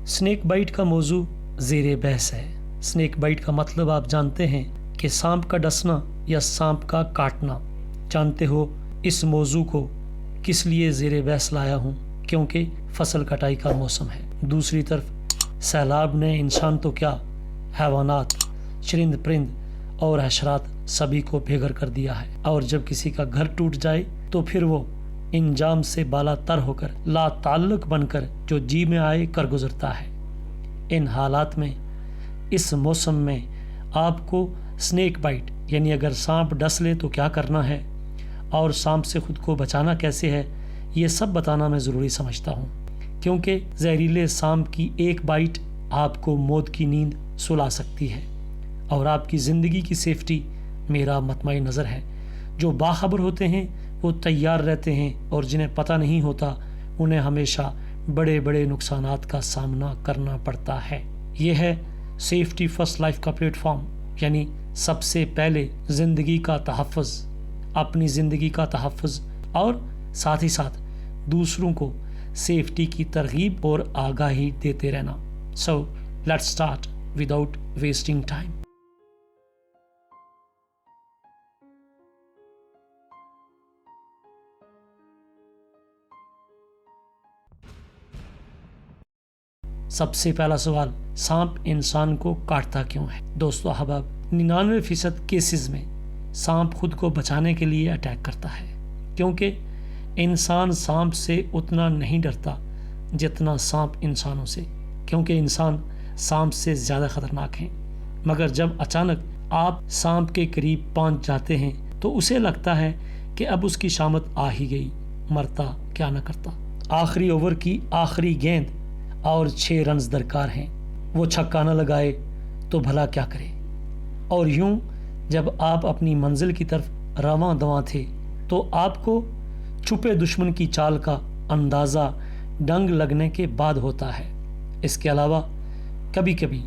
Snake bite का मौजू ज़ेरे बहस है। स्नेक बाइट का मतलब आप जानते हैं कि सांप का डसना या सांप का काटना। जानते हो इस मौजू को किस लिए ज़ेरे बहस लाया हूँ? क्योंकि फसल कटाई का मौसम है। दूसरी तरफ सैलाब ने इंसान तो क्या, हैवानात, चरिंद परिंद और हशरात सभी को बेघर कर दिया है। और जब किसी का घर टूट जाए तो फिर वो इंजाम से बालातर होकर ला ताल्लुक बनकर जो जी में आए कर गुजरता है। इन हालात में, इस मौसम में आपको स्नेक बाइट यानी अगर सांप डस ले तो क्या करना है और सांप से खुद को बचाना कैसे है, ये सब बताना मैं ज़रूरी समझता हूँ। क्योंकि जहरीले सांप की एक बाइट आपको मौत की नींद सुला सकती है और आपकी ज़िंदगी की सेफ्टी मेरा मतमई नज़र है। जो बाखबर होते हैं वो तैयार रहते हैं और जिन्हें पता नहीं होता उन्हें हमेशा बड़े बड़े नुकसानात का सामना करना पड़ता है। यह है सेफ्टी फर्स्ट लाइफ का प्लेटफॉर्म, यानी सबसे पहले ज़िंदगी का तहफ़्फ़ुज़, अपनी ज़िंदगी का तहफ़्फ़ुज़ और साथ ही साथ दूसरों को सेफ्टी की तरगीब और आगाही देते रहना। So let's start without wasting time. सबसे पहला सवाल, सांप इंसान को काटता क्यों है? दोस्तों अहबाब, 99% केसेस में सांप खुद को बचाने के लिए अटैक करता है, क्योंकि इंसान सांप से उतना नहीं डरता जितना सांप इंसानों से, क्योंकि इंसान सांप से ज़्यादा ख़तरनाक हैं। मगर जब अचानक आप सांप के करीब पहुंच जाते हैं तो उसे लगता है कि अब उसकी शामत आ ही गई, मरता क्या न करता। आखिरी ओवर की आखिरी गेंद और 6 रन्स दरकार हैं, वो छक्का न लगाए तो भला क्या करे। और यूं जब आप अपनी मंजिल की तरफ रवां दवां थे तो आपको छुपे दुश्मन की चाल का अंदाज़ा डंग लगने के बाद होता है। इसके अलावा कभी कभी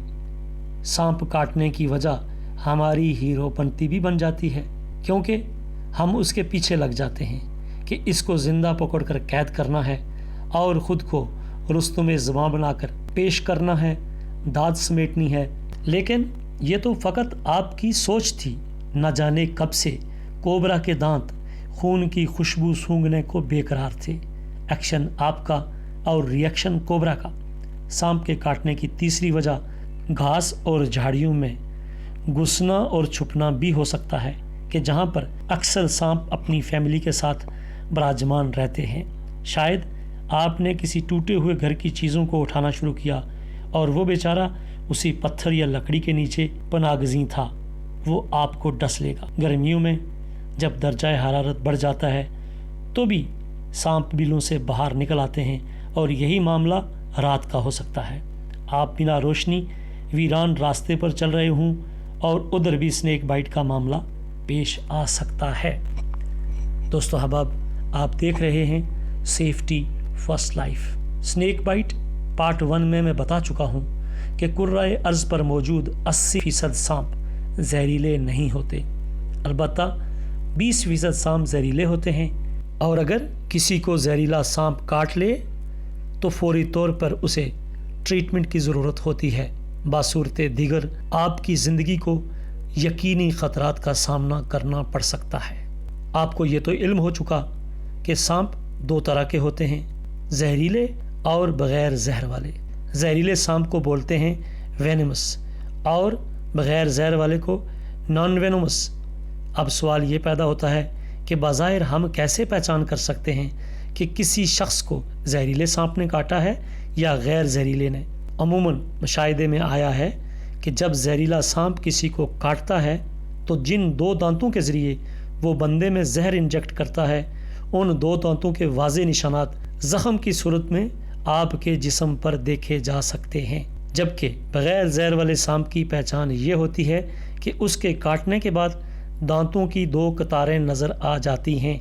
सांप काटने की वजह हमारी हीरोपंती भी बन जाती है, क्योंकि हम उसके पीछे लग जाते हैं कि इसको ज़िंदा पकड़कर कैद करना है और ख़ुद को रुस्तुम ज़बां बनाकर पेश करना है, दाद समेटनी है। लेकिन ये तो फ़कत आपकी सोच थी। न जाने कब से कोबरा के दांत खून की खुशबू सूंघने को बेकरार थे। एक्शन आपका और रिएक्शन कोबरा का। सांप के काटने की तीसरी वजह घास और झाड़ियों में घुसना और छुपना भी हो सकता है, कि जहाँ पर अक्सर सांप अपनी फैमिली के साथ विराजमान रहते हैं। शायद आपने किसी टूटे हुए घर की चीज़ों को उठाना शुरू किया और वो बेचारा उसी पत्थर या लकड़ी के नीचे पनागज़ी था, वो आपको डस लेगा। गर्मियों में जब दर्जा हरारत बढ़ जाता है तो भी सांप बिलों से बाहर निकल आते हैं और यही मामला रात का हो सकता है। आप बिना रोशनी वीरान रास्ते पर चल रहे हों और उधर भी स्नेक बाइट का मामला पेश आ सकता है। दोस्तों अहबाब, आप देख रहे हैं safety first life. Snake bite part 1 में मैं बता चुका हूँ कि कुर्राए अर्ज़ पर मौजूद 80% सांप जहरीले नहीं होते, अलबत्ता 20% सांप जहरीले होते हैं। और अगर किसी को जहरीला सांप काट ले तो फौरी तौर पर उसे ट्रीटमेंट की ज़रूरत होती है। बासूरत दीगर आपकी ज़िंदगी को यकीनी ख़तरात का सामना करना पड़ सकता है। आपको ये तो इल्म हो चुका कि सांप 2 तरह के होते हैं, जहरीले और बग़ैर जहर वाले। जहरीले सांप को बोलते हैं वेनमस और बग़ैर जहर वाले को नॉन वेनमस। अब सवाल ये पैदा होता है कि बाज़ाहिर हम कैसे पहचान कर सकते हैं कि किसी शख्स को जहरीले सांप ने काटा है या गैर जहरीले ने? अमूमन मुशाहिदे में आया है कि जब जहरीला सांप किसी को काटता है तो जिन 2 दांतों के ज़रिए वो बंदे में जहर इंजेक्ट करता है, उन 2 दांतों के वाज़े निशानात ज़ख़म की सूरत में आपके जिस्म पर देखे जा सकते हैं। जबकि बग़ैर जहर वाले सांप की पहचान ये होती है कि उसके काटने के बाद दांतों की 2 कतारें नज़र आ जाती हैं,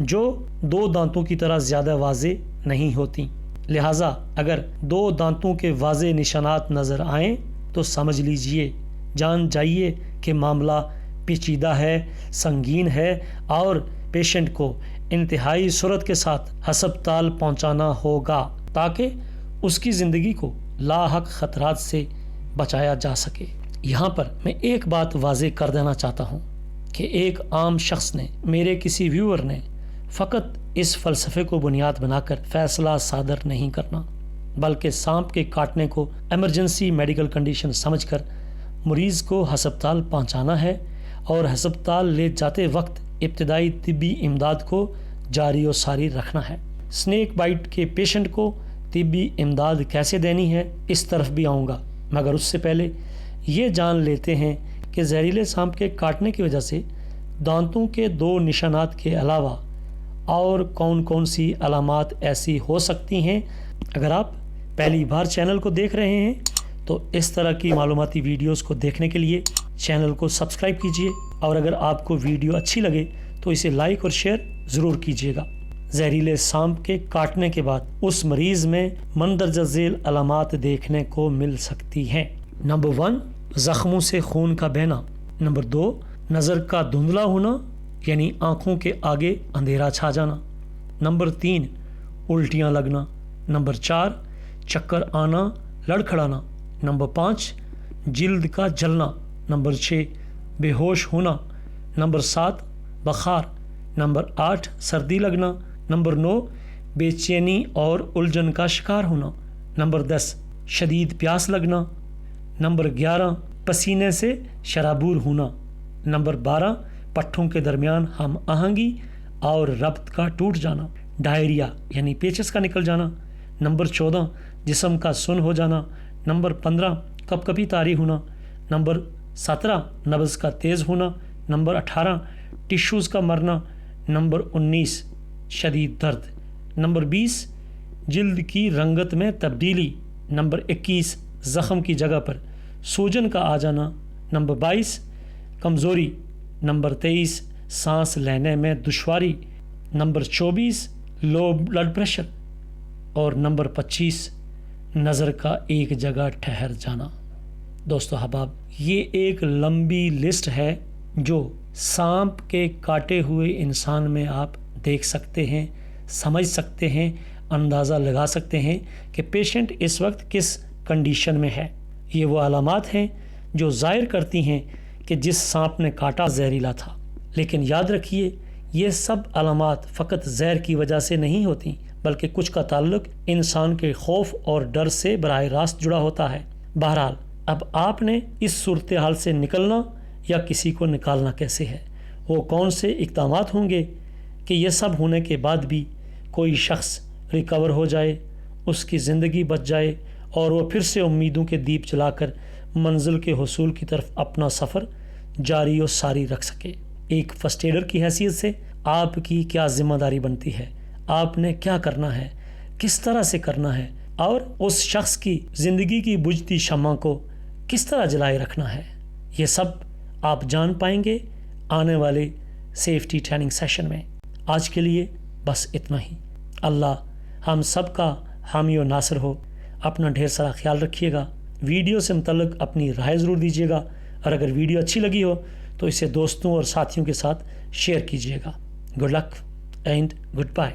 जो 2 दांतों की तरह ज़्यादा वाज़े नहीं होती। लिहाजा अगर 2 दांतों के वाज़े निशानात नज़र आएँ तो समझ लीजिए, जान जाइए कि मामला पेचीदा है, संगीन है और पेशेंट को इंतहाई सूरत के साथ हस्पताल पहुंचाना होगा ताकि उसकी ज़िंदगी को لاحق خطرات سے بچایا جا سکے۔ یہاں پر میں ایک بات واضح کر دینا چاہتا ہوں کہ ایک عام شخص نے، میرے کسی ویور نے فقط اس فلسفے کو بنیاد بنا کر فیصلہ صادر نہیں کرنا، بلکہ سانپ کے کاٹنے کو ایمرجنسی میڈیکل کنڈیشن سمجھ کر مریض کو ہسپتال پہنچانا ہے اور ہسپتال لے جاتے وقت ابتدائی طبی امداد کو جاری و ساری رکھنا ہے۔ سنیک بائٹ کے پیشنٹ کو طبی امداد کیسے دینی ہے اس طرف بھی آؤں گا، مگر اس سے پہلے یہ جان لیتے ہیں کہ زہریلے سانپ کے کاٹنے کی وجہ سے دانتوں کے 2 نشانات کے علاوہ اور کون کون سی علامات ایسی ہو سکتی ہیں۔ اگر آپ پہلی بار چینل کو دیکھ رہے ہیں تو اس طرح کی معلوماتی ویڈیوز کو دیکھنے کے لیے چینل کو سبسکرائب کیجیے، اور اگر آپ کو ویڈیو اچھی لگے تو اسے لائک اور شیئر ضرور کیجیے گا۔ زہریلے سانپ کے کاٹنے کے بعد اس مریض میں مندرجہ ذیل علامات دیکھنے کو مل سکتی ہیں۔ نمبر 1، زخموں سے خون کا بہنا۔ نمبر 2، نظر کا دھندلا ہونا، یعنی آنکھوں کے آگے اندھیرا چھا جانا۔ نمبر 3، الٹیاں لگنا۔ نمبر 4، چکر آنا، لڑکھڑانا۔ نمبر 5، جلد کا جلنا۔ نمبر 6، بے ہوش ہونا۔ نمبر 7، بخار۔ نمبر 8، سردی لگنا۔ نمبر 9، بے چینی اور الجھن کا شکار ہونا۔ نمبر 10، شدید پیاس لگنا۔ نمبر 11، پسینے سے شرابور ہونا۔ نمبر 12، پٹھوں کے درمیان ہم آہنگی اور ربط کا ٹوٹ جانا۔ ڈائریا یعنی پیچس کا نکل جانا۔ نمبر 14، جسم کا سن ہو جانا۔ نمبر 15، کپ کپی طاری ہونا۔ نمبر 17، نبض کا تیز ہونا۔ نمبر 18، ٹشوز کا مرنا۔ نمبر 19، شدید درد۔ نمبر 20، جلد کی رنگت میں تبدیلی۔ نمبر 21، زخم کی جگہ پر سوجن کا آ جانا۔ نمبر 22، کمزوری۔ نمبر 23، سانس لینے میں دشواری۔ Number 24، low blood pressure. اور نمبر 25، نظر کا ایک جگہ ٹھہر جانا۔ دوستو احباب، یہ ایک لمبی لسٹ ہے جو سانپ کے کاٹے ہوئے انسان میں آپ دیکھ سکتے ہیں، سمجھ سکتے ہیں، اندازہ لگا سکتے ہیں کہ پیشنٹ اس وقت کس کنڈیشن میں ہے۔ یہ وہ علامات ہیں جو ظاہر کرتی ہیں کہ جس سانپ نے کاٹا زہریلا تھا۔ لیکن یاد رکھیے، یہ سب علامات فقط زہر کی وجہ سے نہیں ہوتی، بلکہ کچھ کا تعلق انسان کے خوف اور ڈر سے براہ راست جڑا ہوتا ہے۔ بہرحال اب آپ نے اس صورتحال سے نکلنا یا کسی کو نکالنا کیسے ہے، وہ کون سے اقدامات ہوں گے کہ یہ سب ہونے کے بعد بھی کوئی شخص ریکور ہو جائے، اس کی زندگی بچ جائے اور وہ پھر سے امیدوں کے دیپ جلا کر منزل کے حصول کی طرف اپنا سفر جاری و ساری رکھ سکے۔ ایک فرسٹ ایڈر کی حیثیت سے آپ کی کیا ذمہ داری بنتی ہے، آپ نے کیا کرنا ہے، کس طرح سے کرنا ہے، اور اس شخص کی زندگی کی بجھتی شمع کو کس طرح جلائے رکھنا ہے، یہ سب آپ جان پائیں گے آنے والے سیفٹی ٹریننگ سیشن میں۔ آج کے لیے بس اتنا ہی۔ اللہ ہم سب کا حامی و ناصر ہو۔ اپنا ڈھیر سارا خیال رکھیے گا۔ ویڈیو سے متعلق اپنی رائے ضرور دیجیے گا، اور اگر ویڈیو اچھی لگی ہو تو اسے دوستوں اور ساتھیوں کے ساتھ شیئر کیجیے گا۔ Good luck and good by.